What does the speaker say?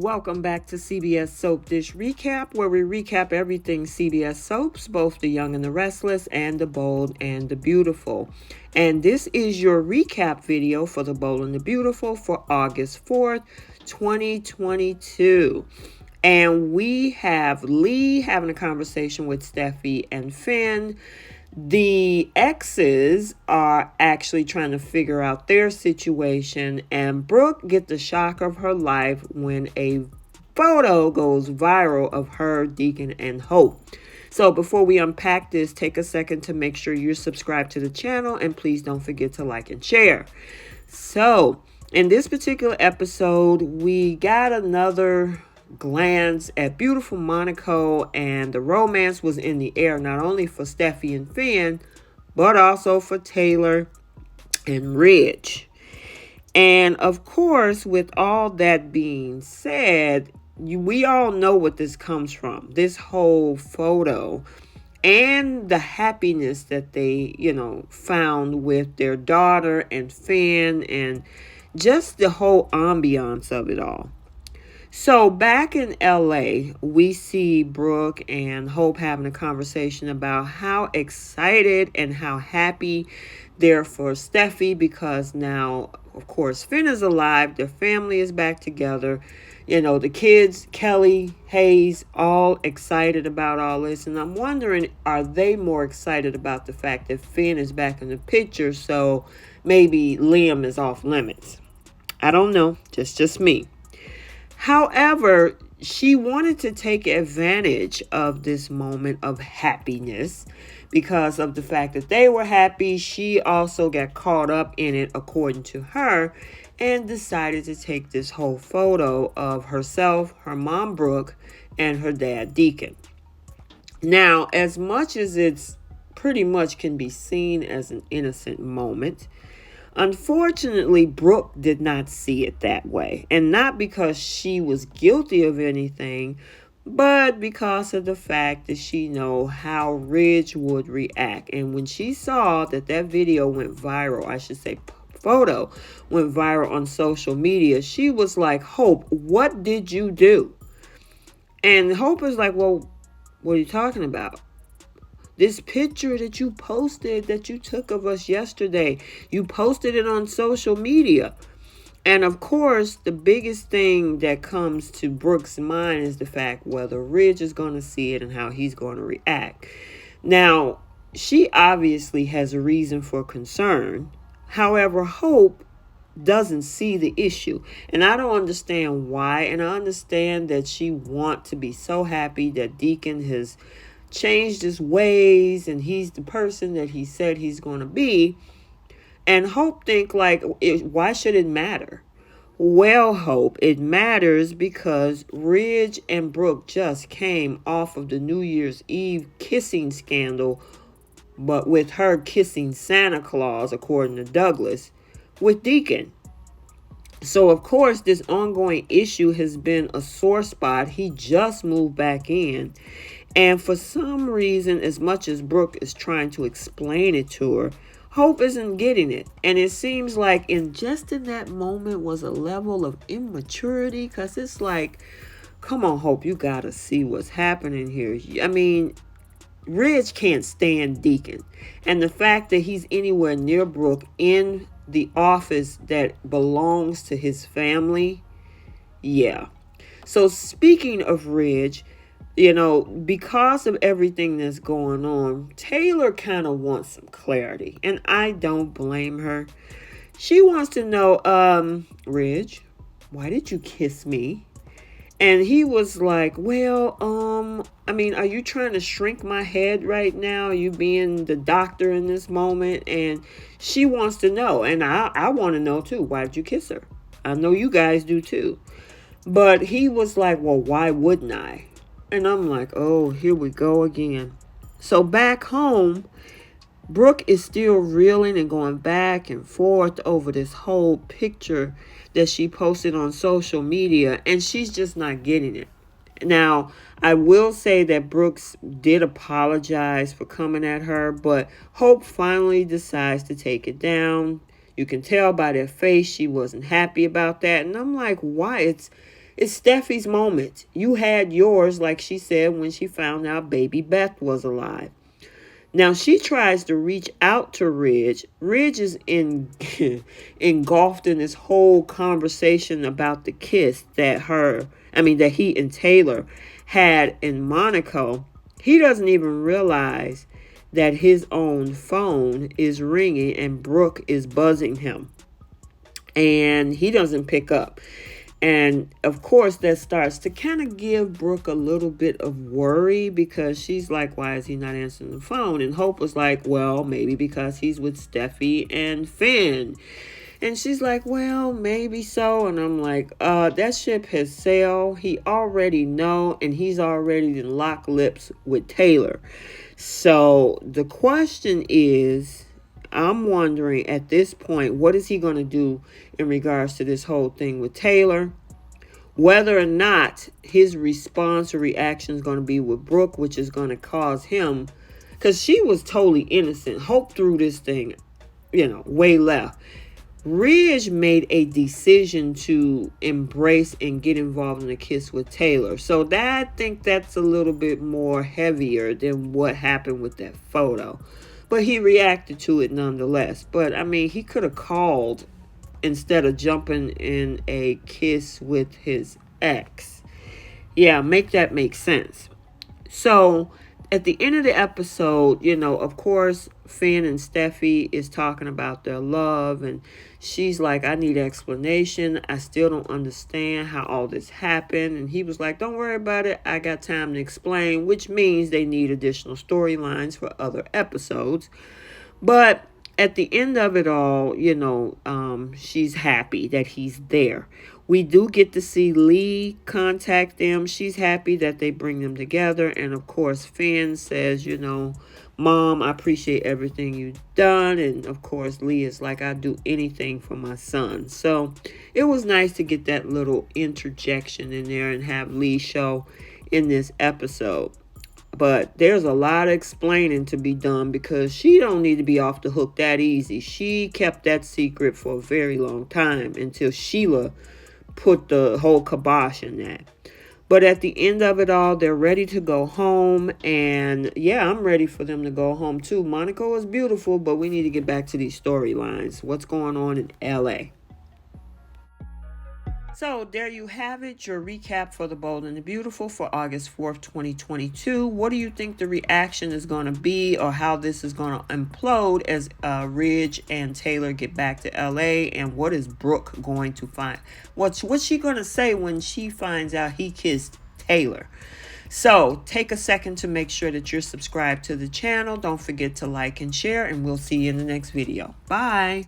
Welcome back to CBS Soap Dish Recap, where we recap everything CBS soaps, both the young and the restless, and the bold and the beautiful. And this is your recap video for the bold and the beautiful for August 4th, 2022. And we have Lee having a conversation with Steffi and Finn. The exes are actually trying to figure out their situation, and Brooke gets the shock of her life when a photo goes viral of her, Deacon, and Hope. So before we unpack this, take a second to make sure you're subscribed to the channel, and please don't forget to like and share. So in this particular episode, we got another glance at beautiful Monaco, and the romance was in the air not only for Steffi and Finn, but also for Taylor and Ridge. And of course, with all that being said, we all know what this comes from, this whole photo and the happiness that they, found with their daughter and Finn, and just the whole ambiance of it all. So back in LA, we see Brooke and Hope having a conversation about how excited and how happy they're for Steffi, because now, of course, Finn is alive. Their family is back together. The kids, Kelly, Hayes, all excited about all this. And I'm wondering, are they more excited about the fact that Finn is back in the picture? So maybe Liam is off limits. I don't know. Just me. However, she wanted to take advantage of this moment of happiness because of the fact that they were happy. She also got caught up in it, according to her, and decided to take this whole photo of herself, her mom, Brooke, and her dad, Deacon. Now, as much as it's pretty much can be seen as an innocent moment, unfortunately, Brooke did not see it that way. And not because she was guilty of anything, but because of the fact that she know how Ridge would react. And when she saw that video went viral, I should say photo went viral on social media, she was like, Hope, what did you do? And Hope is like, well, what are you talking about? This picture that you posted, that you took of us yesterday, you posted it on social media. And of course, the biggest thing that comes to Brooke's mind is the fact whether Ridge is going to see it and how he's going to react. Now, she obviously has a reason for concern. However, Hope doesn't see the issue. And I don't understand why. And I understand that she wants to be so happy that Deacon has changed his ways and he's the person that he said he's going to be. And Hope think why should it matter? Well, Hope, it matters because Ridge and Brooke just came off of the New Year's Eve kissing scandal, but with her kissing Santa Claus, according to Douglas, with Deacon. So, of course, this ongoing issue has been a sore spot. He just moved back in. And for some reason, as much as Brooke is trying to explain it to her, Hope isn't getting it. And it seems like in that moment was a level of immaturity, because it's like, come on, Hope, you got to see what's happening here. I mean, Ridge can't stand Deacon. And the fact that he's anywhere near Brooke in the office that belongs to his family, yeah. So speaking of Ridge, because of everything that's going on, Taylor kind of wants some clarity. And I don't blame her. She wants to know, Ridge, why did you kiss me? And he was like, well, are you trying to shrink my head right now? You being the doctor in this moment? And she wants to know. And I want to know too. Why did you kiss her? I know you guys do too. But he was like, well, why wouldn't I? And I'm like, oh, here we go again. So back home, Brooke is still reeling and going back and forth over this whole picture that she posted on social media, and she's just not getting it. Now, I will say that Brooks did apologize for coming at her, but Hope finally decides to take it down. You can tell by their face she wasn't happy about that. And I'm like, why? It's Steffi's moment. You had yours, like she said, when she found out baby Beth was alive. Now she tries to reach out to Ridge. Ridge is engulfed in this whole conversation about the kiss that he and Taylor had in Monaco. He doesn't even realize that his own phone is ringing and Brooke is buzzing him. And he doesn't pick up. And of course, that starts to kind of give Brooke a little bit of worry because she's like, why is he not answering the phone? And Hope was like, well, maybe because he's with Steffi and Finn. And she's like, well, maybe so. And I'm like, that ship has sailed. He already know, and he's already in lock lips with Taylor. So the question is, I'm wondering at this point, what is he going to do in regards to this whole thing with Taylor? Whether or not his response or reaction is going to be with Brooke, which is going to cause him, because she was totally innocent. Hope threw this thing, way left. Ridge made a decision to embrace and get involved in a kiss with Taylor. So I think that's a little bit more heavier than what happened with that photo. But he reacted to it nonetheless. But, he could have called instead of jumping in a kiss with his ex. Yeah, make that make sense. So, at the end of the episode, of course, Finn and Steffi is talking about their love. And she's like, I need explanation. I still don't understand how all this happened. And he was like, don't worry about it. I got time to explain, which means they need additional storylines for other episodes. But at the end of it all, she's happy that he's there. We do get to see Lee contact them. She's happy that they bring them together. And of course, Finn says, Mom, I appreciate everything you've done. And of course, Lee is like, I'd do anything for my son. So it was nice to get that little interjection in there and have Lee show in this episode. But there's a lot of explaining to be done because she don't need to be off the hook that easy. She kept that secret for a very long time until Sheila put the whole kibosh in that. But at the end of it all, they're ready to go home. And yeah, I'm ready for them to go home too. Monaco is beautiful, but we need to get back to these storylines. What's going on in LA? So there you have it, your recap for The Bold and the Beautiful for August 4th, 2022. What do you think the reaction is going to be or how this is going to implode as Ridge and Taylor get back to LA? And what is Brooke going to find? What's she going to say when she finds out he kissed Taylor? So take a second to make sure that you're subscribed to the channel. Don't forget to like and share, and we'll see you in the next video. Bye.